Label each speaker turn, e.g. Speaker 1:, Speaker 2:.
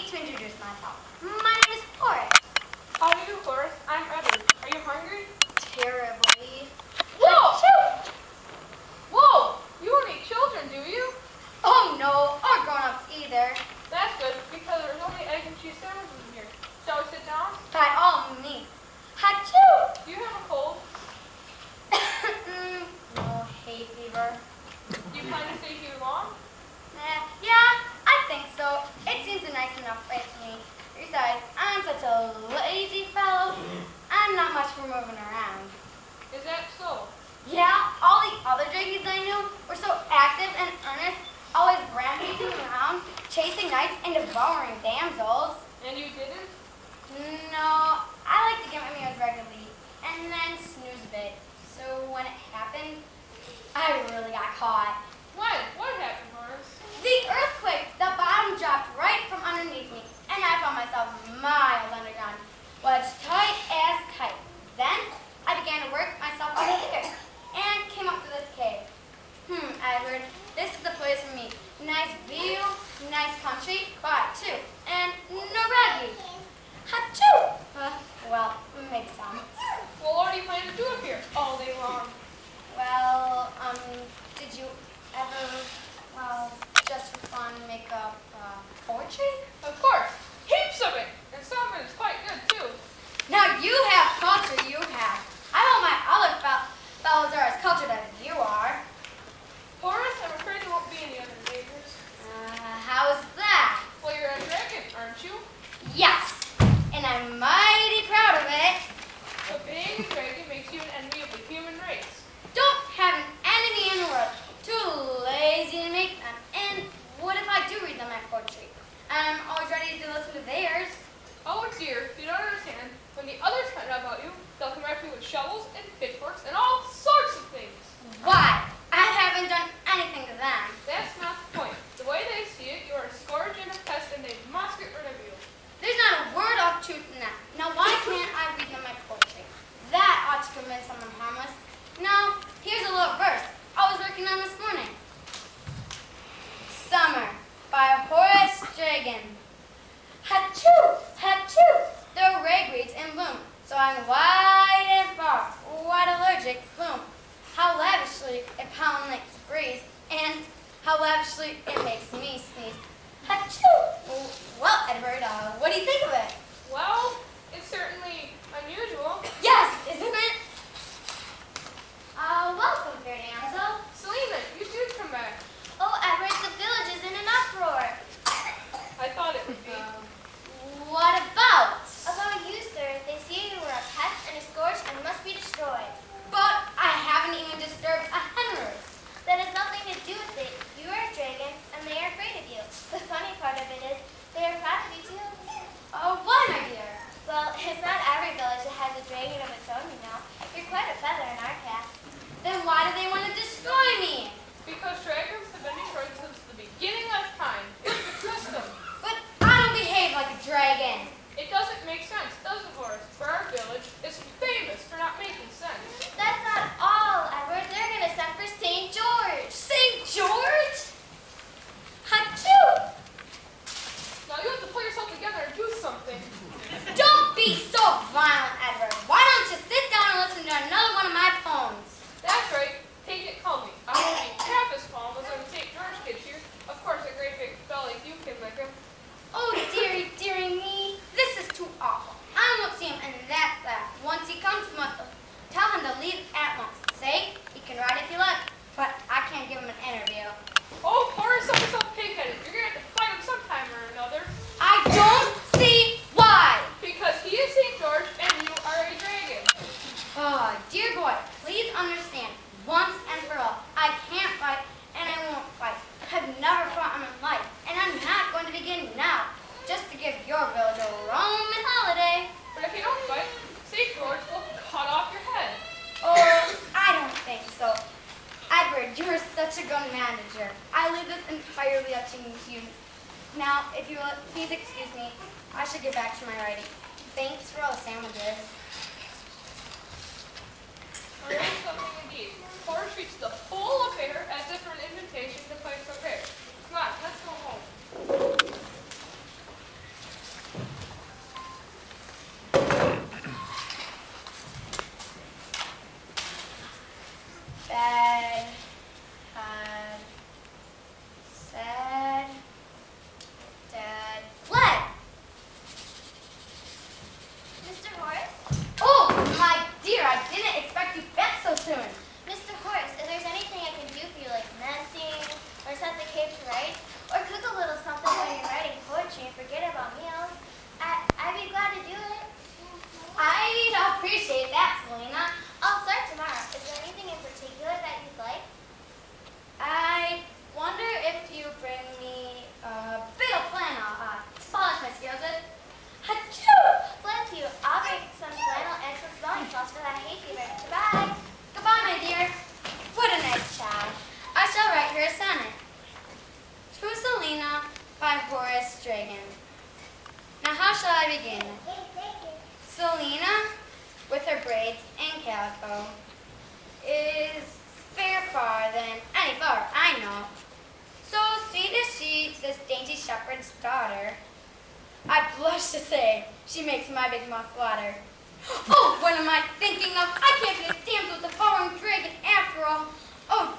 Speaker 1: me to introduce myself. My name is Horace.
Speaker 2: How do you do, Horace? I'm Edward. Are you hungry?
Speaker 1: Terribly.
Speaker 2: Whoa!
Speaker 1: Achoo!
Speaker 2: Whoa! You don't eat children, do you?
Speaker 1: Oh no, or grown-ups either.
Speaker 2: That's good, because there's only egg and cheese sandwiches in here. Shall we sit down?
Speaker 1: By all means. Achoo!
Speaker 2: Do you have a cold?
Speaker 1: No, hay fever.
Speaker 2: Do you plan to stay here long?
Speaker 1: Yeah, I think so. It seems a nice enough place to me. Besides, I'm such a lazy fellow. I'm not much for moving around.
Speaker 2: Is that so?
Speaker 1: Yeah, all the other dragons I knew were so active and earnest, always rampaging around, chasing knights and devouring damsels.
Speaker 2: And you didn't?
Speaker 1: No, I like to get my meals regularly and then snooze a bit. So when it happened, I really got caught.
Speaker 2: When? What happened, Horace?
Speaker 1: The earthquake, the bottom dropped right from underneath me, and I found myself miles underground, wedged tight as kite. Then I began to work myself up the stairs and came up to this cave. Edward, this is the place for me. Nice view, nice country, quiet too, and no raggy. Achoo! Well, maybe some.
Speaker 2: Well, what do you plan to do up here all day long?
Speaker 1: Well, did you ever, just for fun, make up poetry?
Speaker 2: Of course! Heaps of it! And some of it is quite good, too.
Speaker 1: Now you have culture, you have. I hope my other fellows are as cultured as you are.
Speaker 2: Horace, I'm afraid there won't be any other neighbors.
Speaker 1: How's that?
Speaker 2: Well, you're a dragon, aren't you?
Speaker 1: Yes, and I'm mighty proud of it.
Speaker 2: But being a dragon makes you an enemy of the human race.
Speaker 1: Don't have an enemy in the world. Too lazy to make them. And what if I do read them my poetry? I'm always ready to listen to theirs.
Speaker 2: Oh dear, you don't understand. When the others find out about you, they'll come after you with shovels and pitchforks and all sorts of things.
Speaker 1: Why? I haven't done anything to them.
Speaker 2: That's not the point. The way they see it, you are a scourge and a pest, and they must get rid of you.
Speaker 1: There's not a word of truth in that. Now why can't I read them my poetry? That ought to convince someone harmless. Now, here's a little verse I was working on this morning. Summer by Horace Dragon. Achoo! Achoo! There are ragweeds in bloom, so I'm wide and far, wide allergic bloom. How lavishly it pollinates the breeze, and how lavishly it makes me sneeze. Achoo! Well, Edward, what do you think of it?
Speaker 2: Well, it's certainly unusual.
Speaker 1: Yes, isn't it? Welcome, fair damsel.
Speaker 2: Selena, you did come back.
Speaker 1: Oh, Edward, the village is in an uproar.
Speaker 2: I thought it would be.
Speaker 1: What about?
Speaker 3: About you, sir. They see you were a pest and a scourge and must be destroyed.
Speaker 1: But I haven't even disturbed a hen roost.
Speaker 3: That has nothing to do with it. You are a dragon, and they are afraid of you. The funny part of it is, they are proud of you too.
Speaker 1: Why, my dear?
Speaker 3: Well, it's not every village that has a dragon of its own, you know. You're quite a feather in our cap.
Speaker 1: Then why do they want to destroy me?
Speaker 2: Because dragons have been destroyed since the beginning of time. It's the custom.
Speaker 1: But I don't behave like a dragon.
Speaker 2: It doesn't make sense, does it, Horace? For our village is famous for not making sense.
Speaker 3: That's not all, Edward. They're going to send for St. George.
Speaker 1: St. George? Achoo!
Speaker 2: Now you have to pull yourself together and do something.
Speaker 1: Don't be so violent, Edward. Why don't you sit down and listen to another one of my poems?
Speaker 2: That's right. Take it calmly. I won't be half as calm as when St. George gets here. Of course, a great big fella like you can make him.
Speaker 1: Oh, dearie, dearie me. This is too awful. I won't see him, and that's that. Once he comes, you must tell him to leave at once. Say, he can ride if you like, but I can't give him an interview.
Speaker 2: Oh, Horace, don't be so pig-headed. You're going to have to fight him sometime or another.
Speaker 1: I don't see why.
Speaker 2: Because he is St. George and you are a dragon.
Speaker 1: Oh, dear boy, please understand, once and for all, I can't fight, and I won't fight. I've never fought in my life, and I'm not going to begin now, just to give your village a Roman holiday.
Speaker 2: But if you don't fight, St. George will cut off your head.
Speaker 1: Oh, I don't think so. Edward, you are such a good manager. I leave this entirely up to you. Now, if you will, please excuse me. I should get back to my writing. Thanks for all the sandwiches.
Speaker 2: Or something indeed. Horace treats the whole affair as if for an invitation to play for fair. Come on, let's go home.
Speaker 1: I begin. Selena, with her braids and calico, is fair far than any flower I know. So sweet as she, this dainty shepherd's daughter, I blush to say she makes my big mouth water. Oh, what am I thinking of? I can't be a damsel with the following dragon after all. Oh,